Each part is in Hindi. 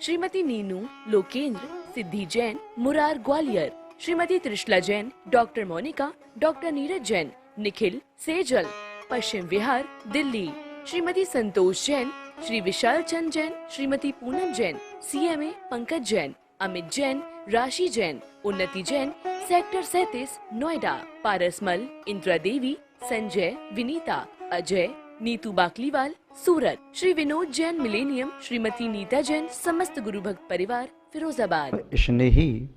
श्रीमती नीनू लोकेंद्र, सिद्धि Jain, Murar Gwalior, Shrimati Trishala Jain, doctor Monika, doctor Neeraj Jain, Nikhil Sejal, Paschim Vihar Delhi, Shrimati Santosh Jain, Shri Vishal Chand Jain, Shrimati Poonam Jain, CMA Pankaj Jain, Amit Jain, राशि जैन, उन्नति जैन, सेक्टर 37 नोएडा, पारसमल, इंदिरा देवी, संजय, विनीता, अजय, नीतू बाकलीवाल, सूरत, श्री विनोद जैन मिलेनियम, श्रीमती नीता जैन, समस्त गुरु भक्त परिवार फिरोजाबाद। स्नेही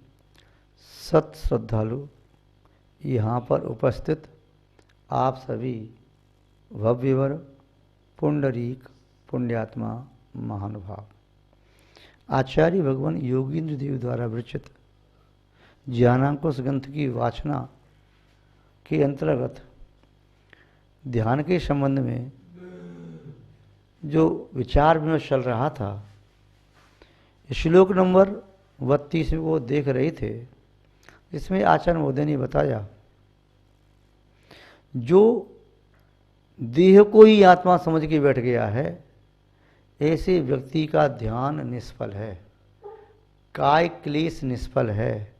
सत श्रद्धालु यहाँ पर उपस्थित आप सभी भव्यवर पुंडरीक पुण्यात्मा महानुभाव, आचार्य भगवान योगींद्र देव द्वारा विरचित ज्ञानांकुश ग्रंथ की वाचना के अंतर्गत ध्यान के संबंध में जो विचार विमर्श चल रहा था, श्लोक नंबर 32 में वो देख रहे थे। इसमें आचार्य महोदय ने बताया, जो देह को ही आत्मा समझ के बैठ गया है, ऐसे व्यक्ति का ध्यान निष्फल है, काय क्लेश निष्फल है,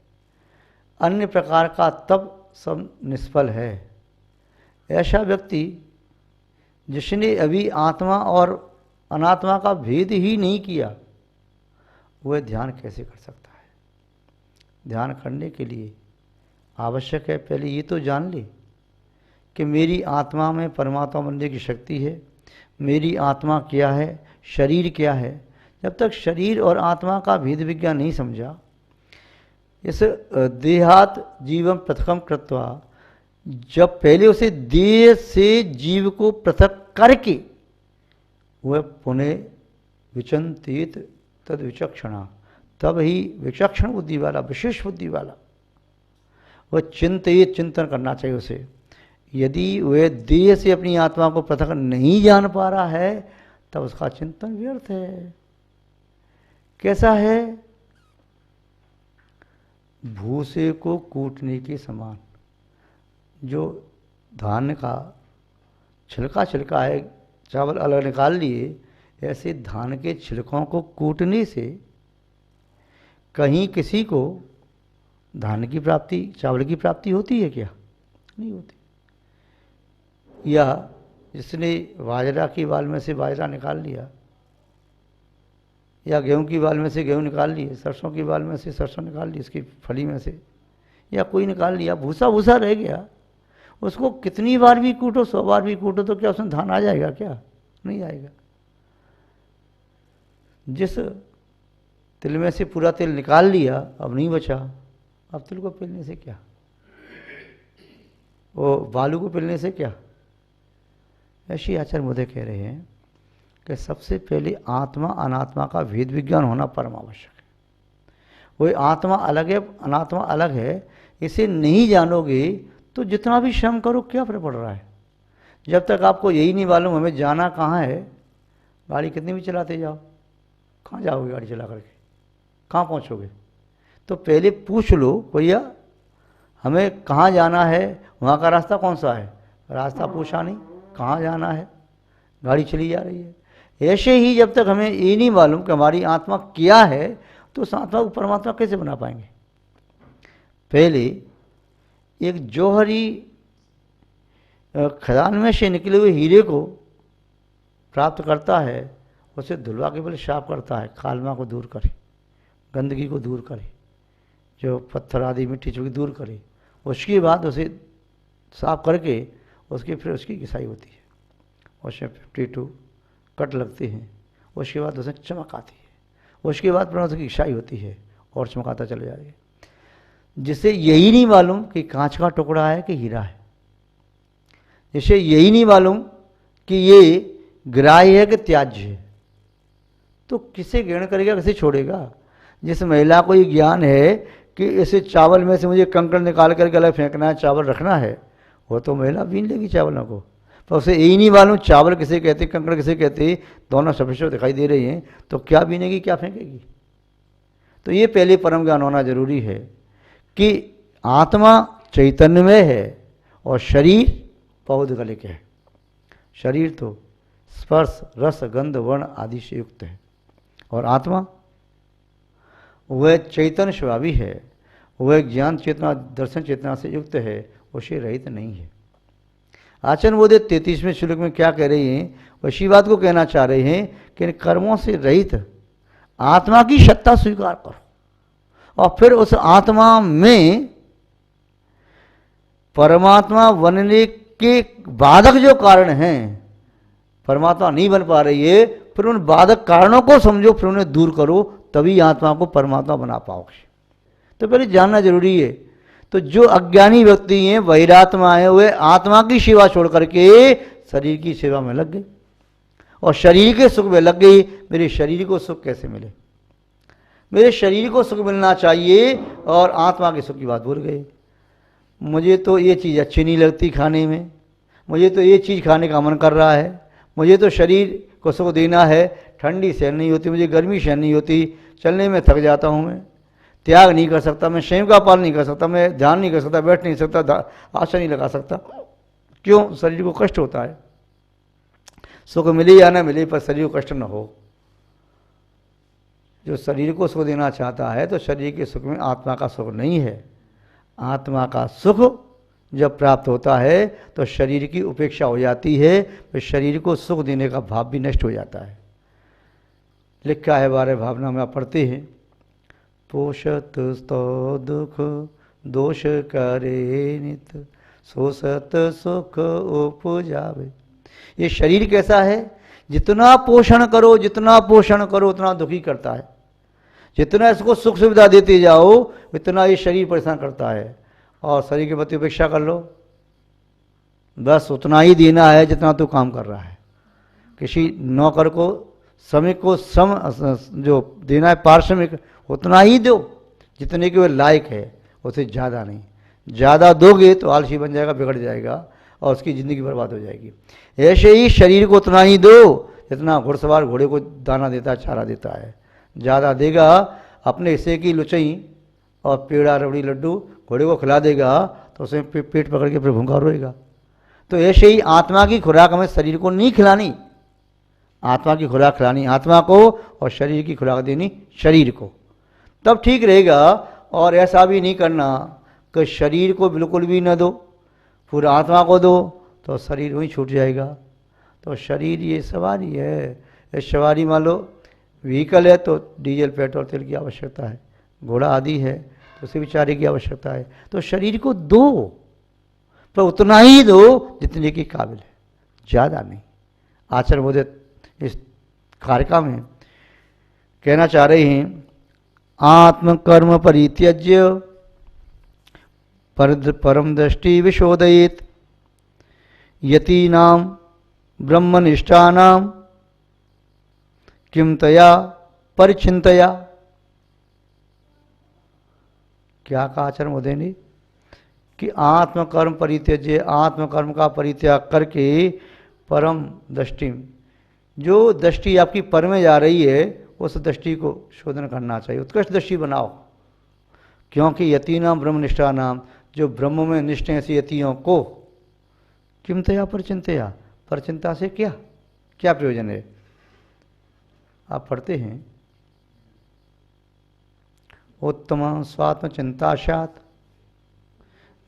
अन्य प्रकार का तप सब निष्फल है। ऐसा व्यक्ति जिसने अभी आत्मा और अनात्मा का भेद ही नहीं किया, वह ध्यान कैसे कर सकता है? ध्यान करने के लिए आवश्यक है पहले ये तो जान ले कि मेरी आत्मा में परमात्मा बनने की शक्ति है, मेरी आत्मा क्या है, शरीर क्या है। जब तक शरीर और आत्मा का भेद विज्ञान नहीं समझा, इस देहात जीवम पृथकम कृत्वा, जब पहले उसे देह से जीव को पृथक करके वह पुनः विचंतित तद विचक्षणा, तब ही विचक्षण बुद्धि वाला, विशेष बुद्धि वाला वह चिंतित चिंतन करना चाहिए उसे। यदि वह देह से अपनी आत्मा को पृथक नहीं जान पा रहा है, तब उसका चिंतन व्यर्थ है। कैसा है? भूसे को कूटने के समान। जो धान का छिलका है, चावल अलग निकाल लिए, ऐसे धान के छिलकों को कूटने से कहीं किसी को धान की प्राप्ति, चावल की प्राप्ति होती है क्या? नहीं होती। या जिसने बाजरा की बाल में से बाजरा निकाल लिया, या गेहूं की बाल में से गेहूं निकाल लिए, सरसों की बाल में से सरसों निकाल ली, इसकी फली में से, या कोई निकाल लिया, भूसा भूसा रह गया, उसको कितनी बार भी कूटो, 100 बार भी कूटो, तो क्या उसमें धान आ जाएगा? क्या नहीं आएगा। जिस तिल में से पूरा तिल निकाल लिया, अब नहीं बचा, अब तिल को पिलने से क्या, वो बालू को पिलने से क्या? ऐसी आचार्य महोदय कह रहे हैं कि सबसे पहले आत्मा अनात्मा का भेद विज्ञान होना परम आवश्यक है। वही आत्मा अलग है, अनात्मा अलग है, इसे नहीं जानोगे तो जितना भी श्रम करो क्या फर्क पड़ रहा है? जब तक आपको यही नहीं मालूम हमें जाना कहाँ है, गाड़ी कितनी भी चलाते जाओ, कहाँ जाओगे गाड़ी चला करके? कहाँ पहुँचोगे? तो पहले पूछ लो, भैया हमें कहाँ जाना है, वहाँ का रास्ता कौन सा है? रास्ता पूछा नहीं, कहाँ जाना है, गाड़ी चली जा रही है। ऐसे ही जब तक हमें ये नहीं मालूम कि हमारी आत्मा क्या है, तो उस आत्मा को परमात्मा कैसे बना पाएंगे? पहले एक जौहरी खदान में से निकले हुए हीरे को प्राप्त करता है, उसे धुलवा के पहले साफ करता है, कालमा को दूर करे, गंदगी को दूर करे, जो पत्थर आदि मिट्टी चुकी दूर करे, उसके बाद उसे साफ करके फिर उसकी घिसाई होती है, उसमें 52 कट लगते हैं, उसके बाद उसमें चमक आती है, उसके बाद पुनः उसकी घिसाई होती है और चमकाता चले जा रही है। जिसे यही नहीं मालूम कि कांच का टुकड़ा है कि हीरा है, जिसे यही नहीं मालूम कि ये ग्राह्य है कि त्याज्य है, तो किसे ग्रहण करेगा, किसे छोड़ेगा? जिस महिला को ये ज्ञान है कि इसे चावल में से मुझे कंकड़ निकाल करके अलग फेंकना है, चावल रखना है, वो तो महिला बीन लेगी चावलों को। तो उसे यही नहीं मालूम चावल किसे कहते, कंकड़ किसे कहते, दोनों सफेद दिखाई दे रही हैं, तो क्या बीनेगी, क्या फेंकेगी? तो ये पहले परम ज्ञान होना जरूरी है कि आत्मा चैतन्यमय है और शरीर पौद्गलिक है। शरीर तो स्पर्श, रस, गंध, वर्ण आदि से युक्त है और आत्मा वह चैतन्य स्वभावी है, वह ज्ञान चेतना दर्शन चेतना से युक्त है, उसे रहित नहीं है। आचरण बोधे 33वें श्लोक में क्या कह रही हैं, उसी बात को कहना चाह रहे हैं कि इन कर्मों से रहित आत्मा की सत्ता स्वीकार करो और फिर उस आत्मा में परमात्मा बनने के बाधक जो कारण हैं, परमात्मा नहीं बन पा रही है, फिर उन बाधक कारणों को समझो, फिर उन्हें दूर करो, तभी आत्मा को परमात्मा बना पाओगे। तो पहले जानना जरूरी है। तो जो अज्ञानी व्यक्ति हैं, बहिरात्मा है, वे आत्मा की सेवा छोड़ करके शरीर की सेवा में लग गए और शरीर के सुख में लग गई। मेरे शरीर को सुख कैसे मिले, मेरे शरीर को सुख मिलना चाहिए और आत्मा के सुख की बात भूल गए। मुझे तो ये चीज़ अच्छी नहीं लगती खाने में, मुझे तो ये चीज़ खाने का मन कर रहा है, मुझे तो शरीर को सुख देना है, ठंडी सहन नहीं होती, मुझे गर्मी सहन नहीं होती, चलने में थक जाता हूँ, मैं त्याग नहीं कर सकता, मैं संयम का पालन नहीं कर सकता, मैं ध्यान नहीं कर सकता, बैठ नहीं सकता, आसन नहीं लगा सकता। क्यों? शरीर को कष्ट होता है। सुख मिले या ना मिले, पर शरीर को कष्ट न हो। जो शरीर को सुख देना चाहता है तो शरीर के सुख में आत्मा का सुख नहीं है। आत्मा का सुख जब प्राप्त होता है तो शरीर की उपेक्षा हो जाती है, तो शरीर को सुख देने का भाव भी नष्ट हो जाता है। लिखा है 12 भावना में, आप पढ़ते हैं, पोषत स्तो दुख दोष करे नित सोसत सुख उपजावे। ये शरीर कैसा है? जितना पोषण करो, जितना पोषण करो उतना दुखी करता है। जितना इसको सुख सुविधा देते जाओ उतना ये शरीर परेशान करता है। और शरीर के प्रति उपेक्षा कर लो, बस उतना ही देना है जितना तू काम कर रहा है। किसी नौकर को श्रमिक को जो देना है पारिश्रमिक, उतना ही दो जितने के वो लायक है, उससे ज़्यादा नहीं। ज़्यादा दोगे तो आलसी बन जाएगा, बिगड़ जाएगा और उसकी ज़िंदगी बर्बाद हो जाएगी। ऐसे ही शरीर को उतना ही दो जितना घुड़सवार घोड़े को दाना देता है, चारा देता है। ज़्यादा देगा, अपने हिस्से की लुचई और पेड़ा रबड़ी लड्डू घोड़े को खिला देगा तो उसे पेट पकड़ के फिर भूखा रोएगा। तो ऐसे ही आत्मा की खुराक हमें शरीर को नहीं खिलानी, आत्मा की खुराक खिलानी आत्मा को और शरीर की खुराक देनी शरीर को, तब ठीक रहेगा। और ऐसा भी नहीं करना कि शरीर को बिल्कुल भी न दो, पूरा आत्मा को दो, तो शरीर वहीं छूट जाएगा। तो शरीर ये सवारी है, ये सवारी मान लो व्हीकल है तो डीजल पेट्रोल तेल की आवश्यकता है, घोड़ा आदि है तो उसे भी चारे की आवश्यकता है। तो शरीर को दो, पर उतना ही दो जितने की काबिल है, ज़्यादा नहीं। आचरण बोधे इस कारिका में कहना चाह रहे हैं, आत्मकर्म परित्यज्य परम दृष्टि विशोदयेत यतीनाम ब्रह्मनिष्ठानाम किम तया परिचिंतया। क्या कहा आचरण बोधे ने कि आत्मकर्म परित्यज्य, आत्मकर्म का परित्याग करके परम दृष्टि, जो दृष्टि आपकी पर में जा रही है उस दृष्टि को शोधन करना चाहिए, उत्कृष्ट दृष्टि बनाओ। क्योंकि यतीनाम ब्रह्मनिष्ठा नाम, जो ब्रह्म में निष्ठ हैं ऐसी यतियों को किमतया परचिंतया, परचिंता से क्या क्या प्रयोजन है। आप पढ़ते हैं, उत्तम स्वात्म चिंताशात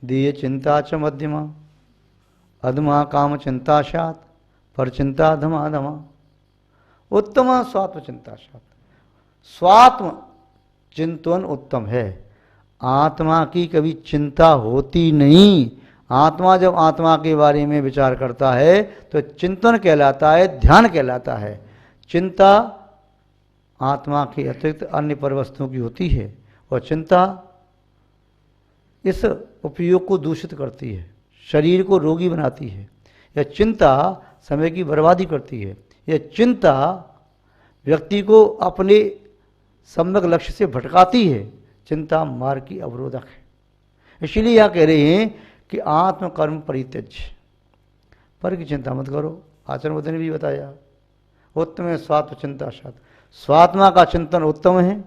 दीय चिंता च मध्यमा अधमा काम चिंताशात परचिंता धमा धमा। उत्तम स्वात्म चिंताशात, स्वात्म चिंतन उत्तम है। आत्मा की कभी चिंता होती नहीं। आत्मा जब आत्मा के बारे में विचार करता है तो चिंतन कहलाता है, ध्यान कहलाता है। चिंता आत्मा के अतिरिक्त अन्य पर वस्तुओं की होती है और चिंता इस उपयोग को दूषित करती है, शरीर को रोगी बनाती है। यह चिंता समय की बर्बादी करती है। यह चिंता व्यक्ति को अपने सम्यक लक्ष्य से भटकाती है। चिंता मार्ग की अवरोधक है। इसीलिए यहाँ कह रहे हैं कि आत्मकर्म परित्यज्य, पर की चिंता मत करो। आचरण बोधे ने भी बताया, उत्तम है स्वात्म चिंता शात, स्वात्मा का चिंतन उत्तम है।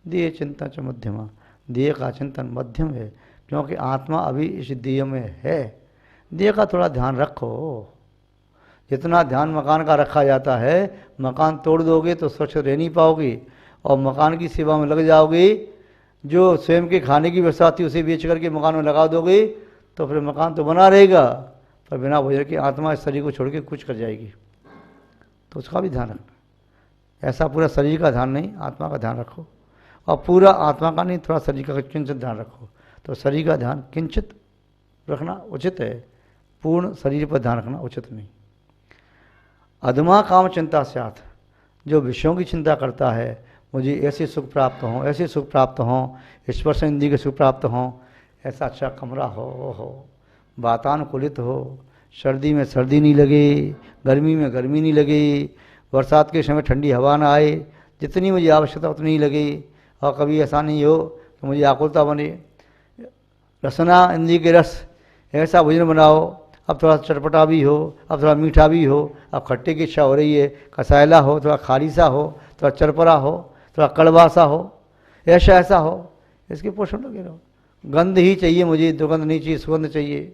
देह चिंता च मध्यमा, देह का चिंतन मध्यम है, क्योंकि आत्मा अभी इस देह में है। देह का थोड़ा ध्यान रखो। जितना ध्यान मकान का रखा जाता है, मकान तोड़ दोगे तो स्वच्छ रह नहीं पाओगे, और मकान की सेवा में लग जाओगे, जो स्वयं के खाने की व्यवस्था थी उसे बेच करके मकान में लगा दोगे, तो फिर मकान तो बना रहेगा, पर बिना भोजन की आत्मा इस शरीर को छोड़ के कुछ कर जाएगी। तो उसका भी ध्यान रखना। ऐसा पूरा शरीर का ध्यान नहीं, आत्मा का ध्यान रखो। और पूरा आत्मा का नहीं, थोड़ा शरीर का किंचित ध्यान रखो। तो शरीर का ध्यान किंचित रखना उचित है, पूर्ण शरीर पर ध्यान रखना उचित नहीं। अधमा काम चिंता स्यात्, जो विषयों की चिंता करता है, मुझे ऐसे सुख प्राप्त हों, ऐसे सुख प्राप्त हों, स्पर्श इंद्रिय के सुख प्राप्त हों, ऐसा अच्छा कमरा हो, वातानुकूलित हो, सर्दी में सर्दी नहीं लगे, गर्मी में गर्मी नहीं लगे, बरसात के समय ठंडी हवा ना आए, जितनी मुझे आवश्यकता उतनी ही लगे, और कभी ऐसा नहीं हो कि मुझे आकुलता बने। रसना इंद्रिय के रस, ऐसा भोजन बनाओ, अब थोड़ा चटपटा भी हो, अब थोड़ा मीठा भी हो, अब खट्टे की इच्छा हो रही है, कसायला हो, थोड़ा खारी सा हो, थोड़ा चरपरा हो, थोड़ा कड़वा सा हो, ऐसा हो, इसके पोषण लगे रहो। गंध ही चाहिए मुझे, दुर्गंध नहीं चाहिए, सुगंध चाहिए।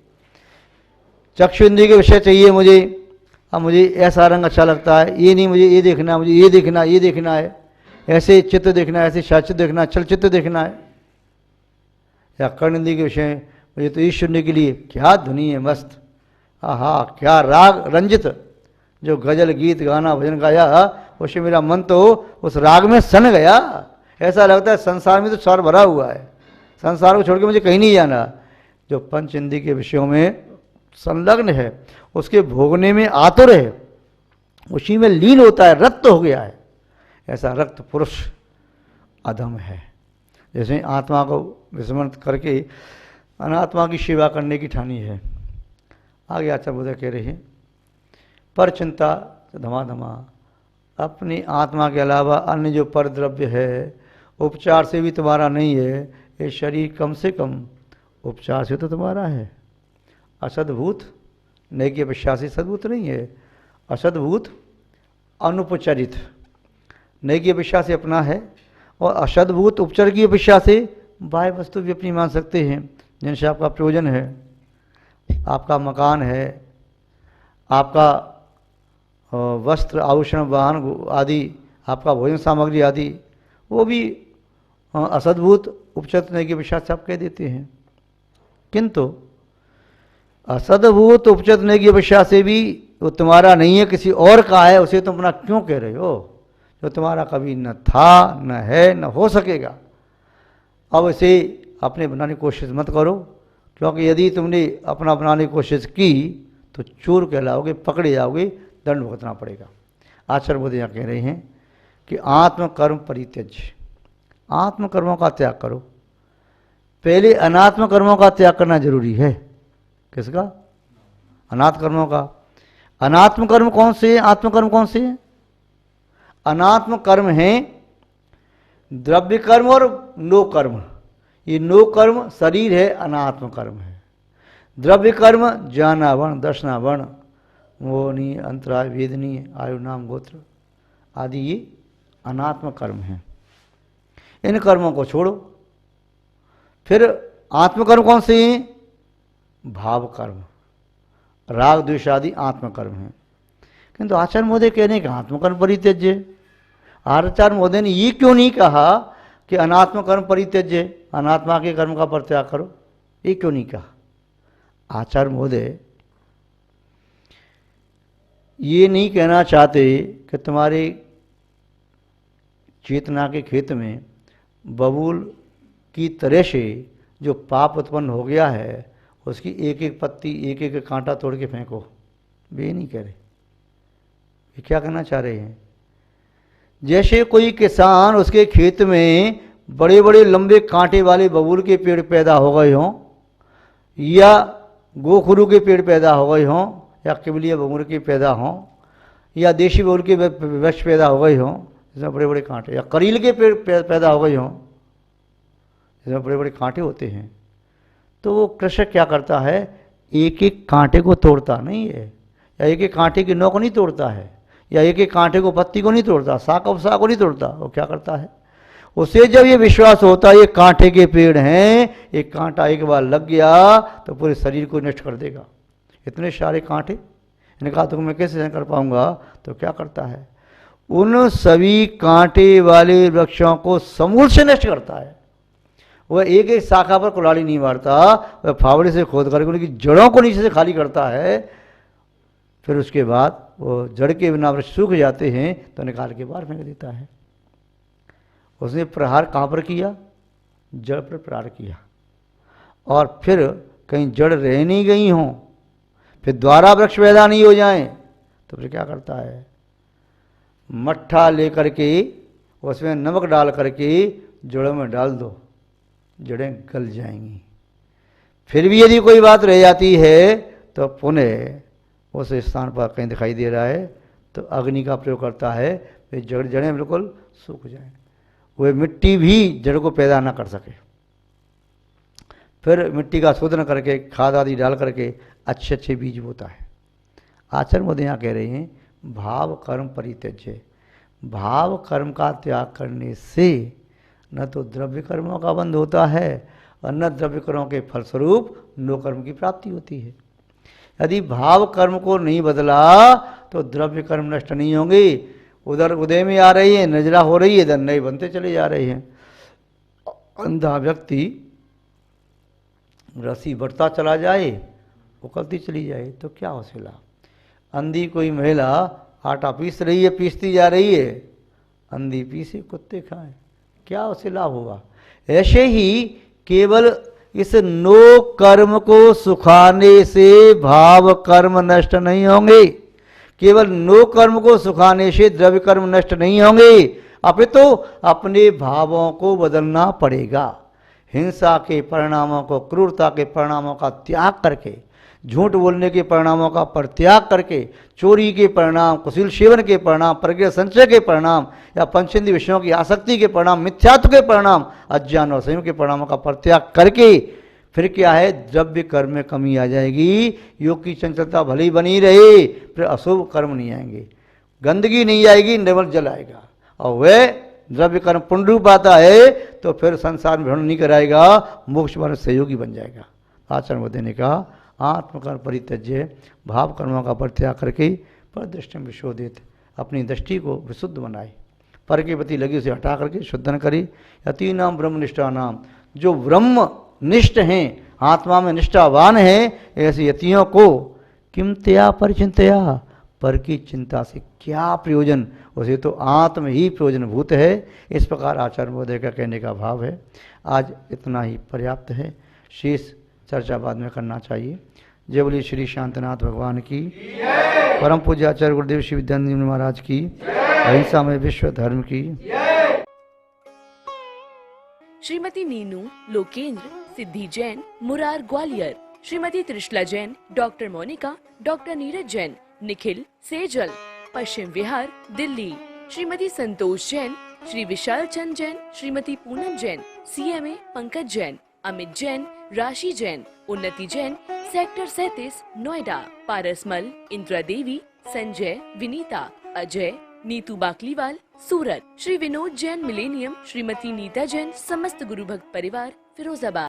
चक्षु इंद्रिय के विषय चाहिए मुझे, अब मुझे ऐसा रंग अच्छा लगता है, ये नहीं मुझे ये देखना, मुझे ये देखना है, ऐसे चित्र देखना है, ऐसे शाचित्र देखना है, चलचित्र देखना है। या कर्ण इंद्रिय के विषय, मुझे तो ये सुनने के लिए क्या धुनी है मस्त, आहा क्या राग रंजित, जो गजल गीत गाना भजन गाया, उससे मेरा मन तो उस राग में सन गया। ऐसा लगता है संसार में तो सार भरा हुआ है, संसार को छोड़ के मुझे कहीं नहीं जाना। जो पंच इंद्रिय के विषयों में संलग्न है, उसके भोगने में आतुर है, उसी में लीन होता है, रक्त हो गया है, ऐसा रक्त पुरुष अधम है। जैसे आत्मा को विस्मरण करके अनात्मा की सेवा करने की ठानी है। आगे आचार्य बुद्ध कह रहे हैं, पर चिंता धमाधमा, अपनी आत्मा के अलावा अन्य जो पर द्रव्य है, उपचार से भी तुम्हारा नहीं है। ये शरीर कम से कम उपचार से तो तुम्हारा है। असद्भूत नहीं की अपेक्षा से सद्भूत नहीं है, असद्भूत अनुपचरित नहीं की अपेक्षा से अपना है, और असद्भूत उपचार की अपेक्षा से बाह्य वस्तु भी अपनी मान सकते हैं, जिनसे आपका प्रयोजन है। आपका मकान है, आपका वस्त्र आभूषण वाहन आदि, आपका भोजन सामग्री आदि, वो भी असद्भूत उपचरित नहीं की अपेक्षा से आप कह देते हैं। किंतु असद्भूत उपचरित नहीं की अपेक्षा से भी वो तुम्हारा नहीं है, किसी और का है, उसे तुम अपना क्यों कह रहे हो, जो तुम्हारा कभी न था, न है, न हो सकेगा। अब इसे अपने बनाने की कोशिश मत करो, क्योंकि यदि तुमने अपना बनाने की कोशिश की तो चोर कहलाओगे, पकड़े जाओगे, दंड भुगतना पड़ेगा। आचार्य बुद्ध यहाँ कह रहे हैं कि आत्मकर्म परित्यज्य, आत्मकर्मों का त्याग करो। पहले अनात्म कर्मों का त्याग करना जरूरी है। किसका? अनात्म कर्मों का। अनात्म कर्म कौन से हैं, आत्मकर्म कौन से हैं? अनात्म कर्म हैं द्रव्य कर्म और नो कर्म। ये नो कर्म शरीर है, अनात्म कर्म है। द्रव्य कर्म ज्ञानावर्ण, दर्शनावर्ण, मोहनीय, अंतराय, वेदनीय, आयु, नाम, गोत्र आदि ये अनात्म कर्म हैं। इन कर्मों को छोड़ो। फिर आत्मकर्म कौन से हैं? भाव कर्म, राग द्वेष आदि आत्मकर्म हैं। किंतु आचार्य महोदय कह रहे हैं कि आत्मकर्म परित्यज्य। आचार्य महोदय ने ये क्यों नहीं कहा कि अनात्म कर्म परित्यज्य, अनात्मा के कर्म का परित्याग करो? ये क्यों नहीं कहा? आचार्य महोदय ये नहीं कहना चाहते कि तुम्हारे चेतना के खेत में बबूल की तरह से जो पाप उत्पन्न हो गया है उसकी एक एक पत्ती, एक एक कांटा तोड़ के फेंको। वे नहीं कह रहे। ये क्या कहना चाह रहे हैं? जैसे कोई किसान, उसके खेत में बड़े बड़े लंबे कांटे वाले बबूल के पेड़ पैदा हो गए हों, या गोखरू के पेड़ पैदा हो गए हों, या किबलिया बबूल के पैदा हों, या देशी बबूल के वृक्ष पैदा हो गए हों जिसमें बड़े बड़े कांटे, या करील के पेड़ पैदा हो गए हों जिसमें बड़े बड़े कांटे होते हैं, तो वो कृषक क्या करता है? एक एक कांटे को तोड़ता नहीं है, या एक एक कांटे की नोक नहीं तोड़ता है, या एक एक कांटे को, पत्ती को नहीं तोड़ता, शाख को नहीं तोड़ता। वो क्या करता है? उसे जब ये विश्वास होता है ये कांटे के पेड़ हैं, एक कांटा एक बार लग गया तो पूरे शरीर को नष्ट कर देगा। इतने सारे कांटे, इनका तो मैं कैसे सहन कर पाऊंगा? तो क्या करता है? उन सभी कांटे वाले वृक्षों को समूल से नष्ट करता है। वह एक एक शाखा पर कुल्हाड़ी नहीं मारता, वह फावड़े से खोद करके उनकी जड़ों को नीचे से खाली करता है। फिर उसके बाद वो जड़ के बिना वृक्ष सूख जाते हैं तो निकाल के बाहर फेंक देता है। उसने प्रहार कहाँ पर किया? जड़ पर प्रहार किया। और फिर कहीं जड़ रह नहीं गई हों, फिर द्वारा वृक्ष पैदा नहीं हो जाएं, तो फिर क्या करता है? मट्ठा लेकर के उसमें नमक डाल करके जड़ों में डाल दो, जड़ें गल जाएंगी। फिर भी यदि कोई बात रह जाती है तो पुनः उस स्थान पर कहीं दिखाई दे रहा है तो अग्नि का प्रयोग करता है, फिर जड़ें बिल्कुल सूख जाएं। वह मिट्टी भी जड़ को पैदा ना कर सके। फिर मिट्टी का शोधन करके खाद आदि डाल करके अच्छे अच्छे बीज बोता है। आचार्य मोदी यहाँ कह रहे हैं भाव कर्म परित्यज्य। भाव कर्म का त्याग करने से न तो द्रव्य कर्मों का बंध होता है और न द्रव्य कर्मों के फलस्वरूप नो कर्म की प्राप्ति होती है। यदि भाव कर्म को नहीं बदला तो द्रव्य कर्म नष्ट नहीं होंगे। उधर उदय में आ रही है, नजरा हो रही है, इधर नए बनते चले जा रहे हैं। अंधा व्यक्ति रस्सी बढ़ता चला जाए, उकलती चली जाए तो क्या उसे लाभ? अंधी कोई महिला आटा पीस रही है, पीसती जा रही है, अंधी पीसे कुत्ते खाएं, क्या उसे लाभ होगा? ऐसे ही केवल इस नो कर्म को सुखाने से भाव कर्म नष्ट नहीं होंगे। केवल नो कर्म को सुखाने से द्रव्य कर्म नष्ट नहीं होंगे, अपितु अपने भावों को बदलना पड़ेगा। हिंसा के परिणामों को, क्रूरता के परिणामों का त्याग करके, झूठ बोलने के परिणामों का परित्याग करके, चोरी के परिणाम, कुशील सेवन के परिणाम, प्रज्ञा संचय के परिणाम या पंचेंद्रिय विषयों की आसक्ति के परिणाम, मिथ्यात्व के परिणाम, अज्ञान और संयम के परिणामों का परित्याग करके फिर क्या है? द्रव्य कर्म में कमी आ जाएगी। योग की चंचलता भले ही बनी रहे, फिर अशुभ कर्म नहीं आएंगे, गंदगी नहीं आएगी, निर्मल जल आएगा। और वह द्रव्य कर्म पुण्य रूप आता है तो फिर संसार में भ्रमण नहीं कराएगा, मोक्ष मार्ग सहयोगी बन जाएगा। आचार्य मोदी ने कहा आत्मकर्म परित्यज्य, भाव कर्मों का परित्याग करके परदृष्टि विशोधित, अपनी दृष्टि को विशुद्ध बनाए, पर के प्रति लगी उसे हटा करके शुद्धन करे। यति नाम ब्रह्मनिष्ठा नाम, जो ब्रह्म निष्ठ हैं, आत्मा में निष्ठावान हैं, ऐसे यतियों को किमतया परिचिंतया, पर की चिंता से क्या प्रयोजन? उसे तो आत्म ही प्रयोजनभूत है। इस प्रकार आचार्य महोदय का कहने का भाव है। आज इतना ही पर्याप्त है, शेष चर्चा बाद में करना चाहिए। जय बोलिए श्री शांतनाथ भगवान की, परम पूज्य आचार्य गुरुदेव श्री विद्यानंद महाराज की, अहिंसा में विश्व धर्म की। श्रीमती नीनू लोकेंद्र सिद्धि Jain Murar Gwalior, Shrimati Trishala Jain, doctor Monika, doctor Neeraj Jain, Nikhil Sejal Paschim Vihar Delhi, Shrimati Santosh Jain, Shri Vishal Chand Jain, Shrimati Poonam Jain, CMA Pankaj Jain, Amit Jain, राशि जैन, उन्नति जैन, सेक्टर 37 नोएडा, पारसमल, इंदिरा देवी, संजय, विनीता, अजय, नीतू बाकलीवाल सूरत, श्री विनोद जैन मिलेनियम, श्रीमती नीता जैन, समस्त गुरु भक्त परिवार फिरोजाबाद।